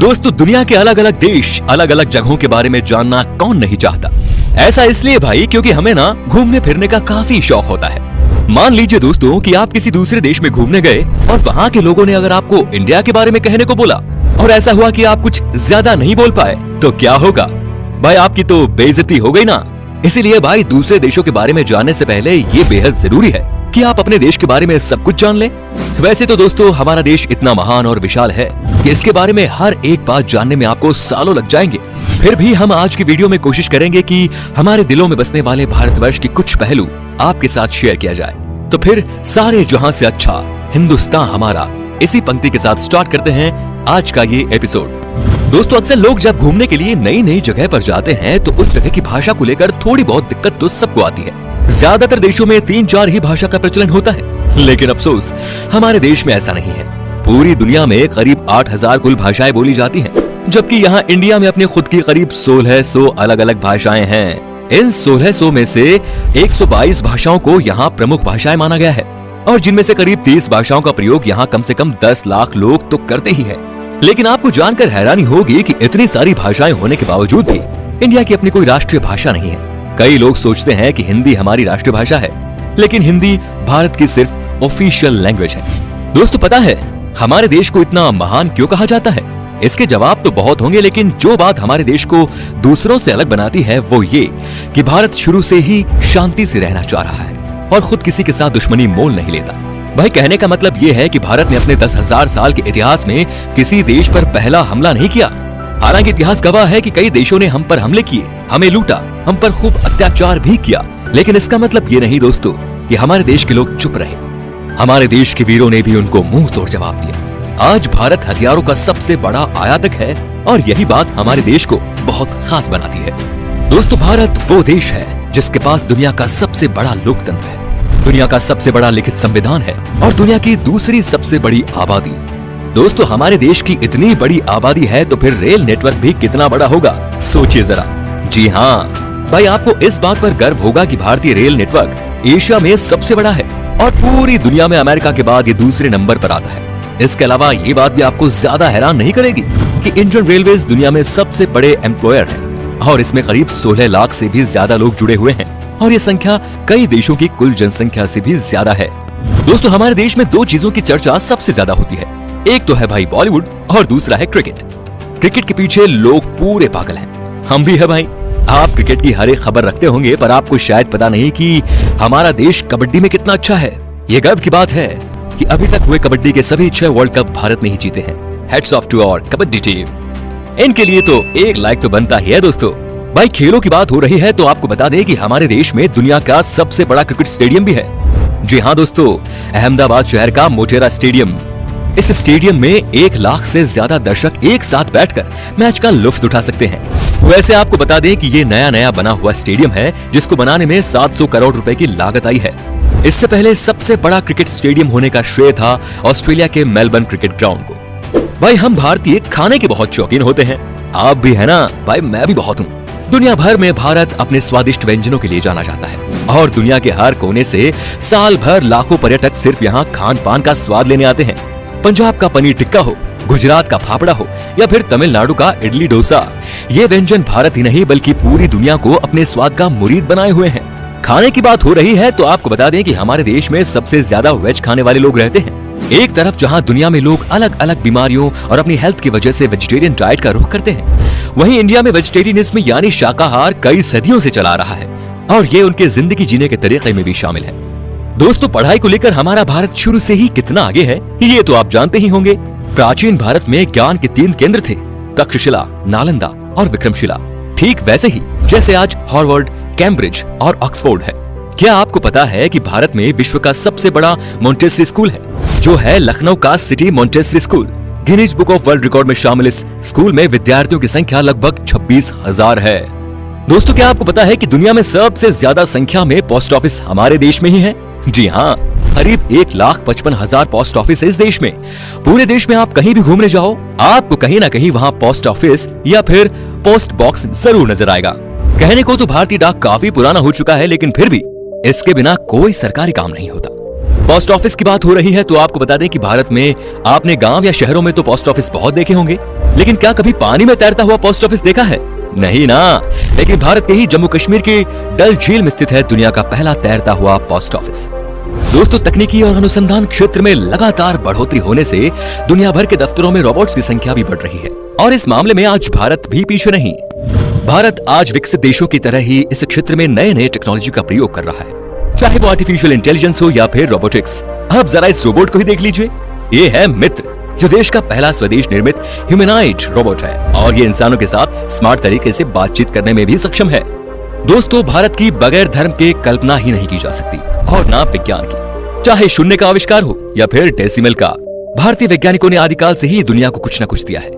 दोस्तों, दुनिया के अलग अलग देश, अलग अलग जगहों के बारे में जानना कौन नहीं चाहता। ऐसा इसलिए भाई क्योंकि हमें ना घूमने फिरने का काफी शौक होता है। मान लीजिए दोस्तों कि आप किसी दूसरे देश में घूमने गए और वहाँ के लोगों ने अगर आपको इंडिया के बारे में कहने को बोला और ऐसा हुआ कि आप कुछ ज्यादा नहीं बोल पाए, तो क्या होगा भाई? आपकी तो बेइज्जती हो गई ना। इसीलिए भाई दूसरे देशों के बारे में जानने से पहले ये बेहद जरूरी है कि आप अपने देश के बारे में सब कुछ जान लें। वैसे तो दोस्तों हमारा देश इतना महान और विशाल है कि इसके बारे में हर एक बात जानने में आपको सालों लग जाएंगे। फिर भी हम आज की वीडियो में कोशिश करेंगे कि हमारे दिलों में बसने वाले भारतवर्ष के कुछ पहलू आपके साथ शेयर किया जाए। तो फिर सारे जहां से अच्छा हिंदुस्तान हमारा, इसी पंक्ति के साथ स्टार्ट करते हैं आज का ये एपिसोड। दोस्तों, अक्सर लोग जब घूमने के लिए नई नई जगह पर जाते हैं तो उस जगह की भाषा को लेकर थोड़ी बहुत दिक्कत तो सबको आती है। ज्यादातर देशों में 3-4 ही भाषा का प्रचलन होता है, लेकिन अफसोस हमारे देश में ऐसा नहीं है। पूरी दुनिया में करीब 8000 कुल भाषाएं बोली जाती हैं, जबकि यहाँ इंडिया में अपने खुद की करीब 1600 अलग अलग भाषाएं हैं। इन 1600 में से 122 भाषाओं को यहाँ प्रमुख भाषाएं माना गया है और जिनमें से करीब 30 भाषाओं का प्रयोग यहाँ कम से कम 10 लाख लोग तो करते ही हैं। लेकिन आपको जानकर हैरानी होगी कि इतनी सारी भाषाएं होने के बावजूद भी इंडिया की अपनी कोई राष्ट्रीय भाषा नहीं है। कई लोग सोचते हैं कि हिंदी हमारी राष्ट्रीय भाषा है, लेकिन हिंदी भारत की सिर्फ ऑफिशियल लैंग्वेज है। दोस्तों, पता है हमारे देश को इतना महान क्यों कहा जाता है? इसके जवाब तो बहुत होंगे, लेकिन जो बात हमारे देश को दूसरों से अलग बनाती है वो ये कि भारत शुरू से ही शांति से रहना चाह रहा है और खुद किसी के साथ दुश्मनी मोल नहीं लेता। भाई, कहने का मतलब ये है कि भारत ने अपने 10,000 साल के इतिहास में किसी देश पर पहला हमला नहीं किया। हालांकि इतिहास गवाह है कि कई देशों ने हम पर हमले किए, हमें लूटा, हम पर खूब अत्याचार भी किया, लेकिन इसका मतलब ये नहीं दोस्तों कि हमारे देश के लोग चुप रहे। हमारे देश के वीरों ने भी उनको मुंह तोड़ जवाब दिया। आज भारत हथियारों का सबसे बड़ा आयातक है और यही बात हमारे देश को बहुत खास बनाती है। दोस्तों, भारत वो देश है जिसके पास दुनिया का सबसे बड़ा लोकतंत्र है, दुनिया का सबसे बड़ा लिखित संविधान है और दुनिया की दूसरी सबसे बड़ी आबादी। दोस्तों, हमारे देश की इतनी बड़ी आबादी है तो फिर रेल नेटवर्क भी कितना बड़ा होगा, सोचिए जरा। जी हाँ भाई, आपको इस बात पर गर्व होगा कि भारतीय रेल नेटवर्क एशिया में सबसे बड़ा है और पूरी दुनिया में अमेरिका के बाद ये दूसरे नंबर पर आता है। इसके अलावा ये बात भी आपको ज्यादा हैरान नहीं करेगी कि इंडियन रेलवेज दुनिया में सबसे बड़े एम्प्लॉयर है और इसमें करीब 16 लाख से भी ज्यादा लोग जुड़े हुए हैं और ये संख्या कई देशों की कुल जनसंख्या से भी ज्यादा है। दोस्तों, हमारे देश में 2 चीजों की चर्चा सबसे ज्यादा होती है। एक तो है भाई बॉलीवुड और दूसरा है क्रिकेट। क्रिकेट के पीछे लोग पूरे पागल हैं, हम भी है भाई। आप क्रिकेट की हर एक खबर रखते होंगे, पर आपको शायद पता नहीं कि हमारा देश कबड्डी में कितना अच्छा है। ये गर्व की बात है कि अभी तक हुए कबड्डी के सभी 6 वर्ल्ड कप भारत ने ही जीते हैं। Heads off to our kabaddi team. इनके लिए तो एक लाइक तो बनता ही है। दोस्तों, भाई खेलों की बात हो रही है तो आपको बता दें कि हमारे देश में दुनिया का सबसे बड़ा क्रिकेट स्टेडियम भी है। जी हाँ दोस्तों, अहमदाबाद शहर का मोटेरा स्टेडियम। इस स्टेडियम में 1 लाख से ज्यादा दर्शक एक साथ बैठकर मैच का लुत्फ उठा सकते हैं। वैसे आपको बता दें कि ये नया बना हुआ स्टेडियम है जिसको बनाने में 700 करोड़ रुपए की लागत आई है। इससे पहले सबसे बड़ा क्रिकेट स्टेडियम होने का श्रेय था ऑस्ट्रेलिया के मेलबर्न क्रिकेट ग्राउंड को। भाई, हम भारतीय खाने के बहुत शौकीन होते हैं, आप भी है ना? भाई, मैं भी बहुत हूँ। दुनिया भर में भारत अपने स्वादिष्ट व्यंजनों के लिए जाना जाता है और दुनिया के हर कोने से साल भर लाखों पर्यटक सिर्फ यहाँ खान पान का स्वाद लेने आते हैं। पंजाब का पनीर टिक्का हो, गुजरात का फाफड़ा हो या फिर तमिलनाडु का इडली डोसा, ये व्यंजन भारत ही नहीं बल्कि पूरी दुनिया को अपने स्वाद का मुरीद बनाए हुए हैं। खाने की बात हो रही है तो आपको बता दें कि हमारे देश में सबसे ज्यादा वेज खाने वाले लोग रहते हैं। एक तरफ जहां दुनिया में लोग अलग अलग बीमारियों और अपनी हेल्थ की वजह से वेजिटेरियन डाइट का रुख करते हैं, वहीं इंडिया में वेजिटेरियनिज्म यानी शाकाहार कई सदियों से चला रहा है और ये उनके जिंदगी जीने के तरीके में भी शामिल है। दोस्तों, पढ़ाई को लेकर हमारा भारत शुरू से ही कितना आगे है ये तो आप जानते ही होंगे। प्राचीन भारत में ज्ञान के 3 केंद्र थे, तक्षशिला, नालंदा और विक्रमशिला। ठीक वैसे ही जैसे आज हार्वर्ड, कैम्ब्रिज और ऑक्सफोर्ड है। क्या आपको पता है कि भारत में विश्व का सबसे बड़ा मॉन्टेसरी स्कूल है, जो है लखनऊ का city Montessori school. Guinness book of world record में शामिल इस स्कूल में विद्यार्थियों की संख्या लगभग 26,000 है। दोस्तों, क्या आपको पता है कि दुनिया में सबसे ज्यादा संख्या में पोस्ट ऑफिस हमारे देश में ही है? जी हाँ, करीब 1,55,000 पोस्ट ऑफिस है इस देश में। पूरे देश में आप कहीं भी घूमने जाओ, आपको कहीं ना कहीं वहाँ पोस्ट ऑफिस या फिर पोस्ट बॉक्स जरूर नजर आएगा। कहने को तो भारतीय डाक काफी पुराना हो चुका है, लेकिन फिर भी इसके बिना कोई सरकारी काम नहीं होता। पोस्ट ऑफिस की बात हो रही है तो आपको बता दें कि भारत में आपने गांव या शहरों में तो पोस्ट ऑफिस बहुत देखे होंगे, लेकिन क्या कभी पानी में तैरता हुआ पोस्ट ऑफिस देखा है? नहीं ना। लेकिन भारत के ही जम्मू कश्मीर के डल झील में स्थित है दुनिया का पहला तैरता हुआ पोस्ट ऑफिस। दोस्तों, तकनीकी और अनुसंधान क्षेत्र में लगातार बढ़ोतरी होने से दुनिया भर के दफ्तरों में रोबोट्स की संख्या भी बढ़ रही है और इस मामले में आज भारत भी पीछे नहीं। भारत आज विकसित देशों की तरह ही इस क्षेत्र में नए नए टेक्नोलॉजी का प्रयोग कर रहा है, चाहे वो आर्टिफिशियल इंटेलिजेंस हो या फिर रोबोटिक्स। अब जरा इस रोबोट को ही देख लीजिए। ये है मित्र, जो देश का पहला स्वदेश निर्मित ह्यूमैनॉइड रोबोट है और ये इंसानों के साथ स्मार्ट तरीके से बातचीत करने में भी सक्षम है। दोस्तों, भारत की बगैर धर्म के कल्पना ही नहीं की जा सकती और ना विज्ञान की। चाहे शून्य का आविष्कार हो या फिर डेसिमल का, भारतीय वैज्ञानिकों ने आदिकाल से ही दुनिया को कुछ न कुछ दिया है।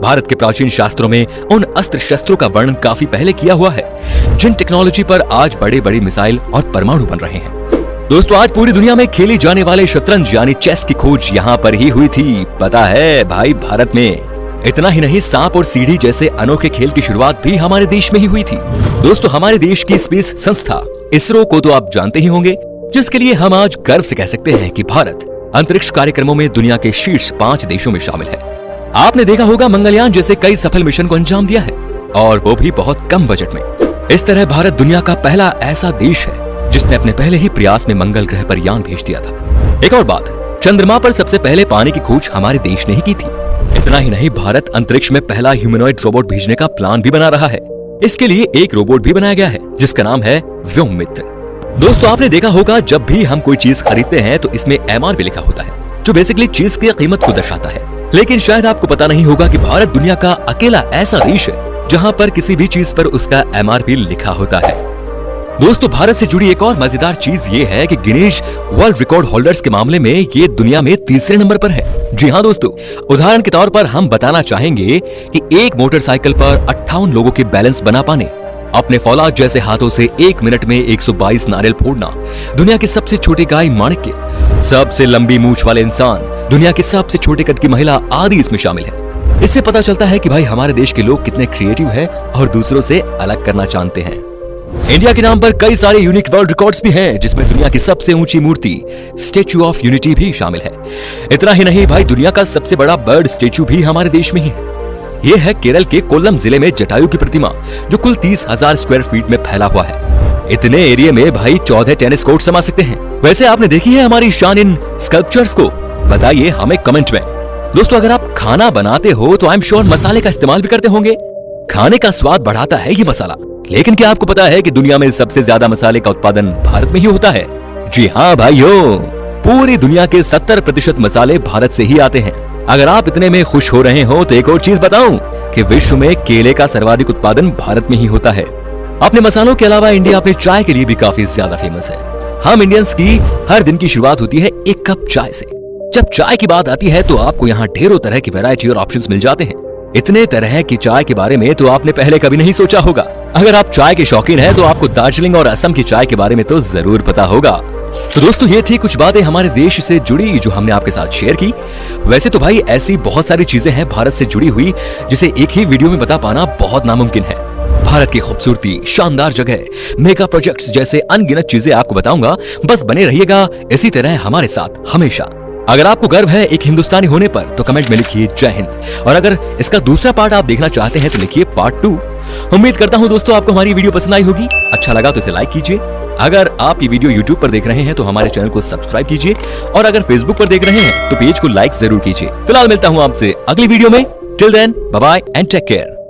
भारत के प्राचीन शास्त्रों में उन अस्त्र शस्त्रों का वर्णन काफी पहले किया हुआ है जिन टेक्नोलॉजी पर आज बड़े बड़े मिसाइल और परमाणु बन रहे हैं। दोस्तों, आज पूरी दुनिया में खेली जाने वाले शतरंज यानी चेस की खोज यहाँ पर ही हुई थी। पता है भाई, भारत में। इतना ही नहीं, सांप और सीढ़ी जैसे अनोखे खेल की शुरुआत भी हमारे देश में ही हुई थी। दोस्तों, हमारे देश की स्पेस संस्था इसरो को तो आप जानते ही होंगे, जिसके लिए हम आज गर्व से कह सकते हैं कि भारत अंतरिक्ष कार्यक्रमों में दुनिया के शीर्ष 5 देशों में शामिल है। आपने देखा होगा मंगलयान जैसे कई सफल मिशन को अंजाम दिया है और वो भी बहुत कम बजट में। इस तरह भारत दुनिया का पहला ऐसा देश है जिसने अपने पहले ही प्रयास में मंगल ग्रह पर यान भेज दिया था। एक और बात, चंद्रमा पर सबसे पहले पानी की खोज हमारे देश ने ही की थी। इतना ही नहीं, भारत अंतरिक्ष में पहला ह्यूमैनॉइड रोबोट भेजने का प्लान भी बना रहा है। इसके लिए एक रोबोट भी बनाया गया है जिसका नाम है व्योम मित्र। दोस्तों, आपने देखा होगा जब भी हम कोई चीज खरीदते हैं तो इसमें MRP लिखा होता है, जो बेसिकली चीज की कीमत को दर्शाता है। लेकिन शायद आपको पता नहीं होगा कि भारत दुनिया का अकेला ऐसा देश है जहां पर किसी भी चीज पर उसका MRP लिखा होता है। दोस्तों, भारत से जुड़ी एक और मजेदार चीज ये है कि गिनीज वर्ल्ड रिकॉर्ड होल्डर्स के मामले में ये दुनिया में तीसरे नंबर पर है। जी हाँ दोस्तों, उदाहरण के तौर पर हम बताना चाहेंगे कि एक मोटरसाइकिल पर 58 लोगों के बैलेंस बना पाने, अपने फौलाद जैसे हाथों से 1 मिनट में 122 नारियल फोड़ना, दुनिया की सबसे छोटी गाय माणिक्य, सबसे लंबी मूंछ वाले इंसान, दुनिया की सबसे छोटे कद की महिला आदि इसमें शामिल है। इससे पता चलता है कि भाई हमारे देश के लोग कितने क्रिएटिव हैं और दूसरों से अलग करना जानते हैं। इंडिया के नाम पर कई सारे यूनिक वर्ल्ड रिकॉर्ड्स भी हैं, जिसमें दुनिया की सबसे ऊंची मूर्ति स्टैच्यू ऑफ यूनिटी भी शामिल है। इतना ही नहीं भाई, दुनिया का सबसे बड़ा बर्ड स्टैच्यू भी हमारे देश में ही है। ये है केरल के कोल्लम जिले में जटायु की प्रतिमा, जो कुल 30,000 स्क्वायर फीट में फैला हुआ है। इतने एरिया में भाई 14 टेनिस कोर्ट समा सकते हैं। वैसे आपने देखी है हमारी शान इन स्कल्पचर्स को? बताइए हमें कमेंट में। दोस्तों, अगर आप खाना बनाते हो तो आई एम श्योर मसाले का इस्तेमाल भी करते होंगे। खाने का स्वाद बढ़ाता है ये मसाला, लेकिन क्या आपको पता है कि दुनिया में सबसे ज्यादा मसाले का उत्पादन भारत में ही होता है? जी हाँ भाइयों, पूरी दुनिया के 70% मसाले भारत से ही आते हैं। अगर आप इतने में खुश हो रहे हो तो एक और चीज बताऊं कि विश्व में केले का सर्वाधिक उत्पादन भारत में ही होता है। अपने मसालों के अलावा इंडिया अपने चाय के लिए भी काफी ज्यादा फेमस है। हम इंडियंस की हर दिन की शुरुआत होती है एक कप चाय से। जब चाय की बात आती है तो आपको यहाँ ढेरों तरह की वैरायटी और ऑप्शंस मिल जाते हैं। इतने तरह की चाय के बारे में तो आपने पहले कभी नहीं सोचा होगा। अगर आप चाय के शौकीन हैं तो आपको दार्जिलिंग और असम की चाय के बारे में तो जरूर पता होगा। तो दोस्तों, ये थी कुछ बातें हमारे देश से जुड़ी जो हमने आपके साथ शेयर की। वैसे तो भाई ऐसी बहुत सारी चीजें हैं भारत से जुड़ी हुई जिसे एक ही वीडियो में बता पाना बहुत नामुमकिन है। भारत की खूबसूरती, शानदार जगह, मेगा प्रोजेक्ट्स जैसे अनगिनत चीजें आपको बताऊंगा। बस बने रहिएगा इसी तरह हमारे साथ हमेशा। अगर आपको गर्व है एक हिंदुस्तानी होने पर तो कमेंट में लिखिए जय हिंद, और अगर इसका दूसरा पार्ट आप देखना चाहते हैं तो लिखिए पार्ट 2। उम्मीद करता हूं दोस्तों आपको हमारी वीडियो पसंद आई होगी। अच्छा लगा तो इसे लाइक कीजिए। अगर आप ये वीडियो YouTube पर देख रहे हैं तो हमारे चैनल को सब्सक्राइब कीजिए, और अगर Facebook पर देख रहे हैं तो पेज को लाइक जरूर कीजिए। फिलहाल मिलता हूं आपसे अगली वीडियो में। Till then, bye bye and take care.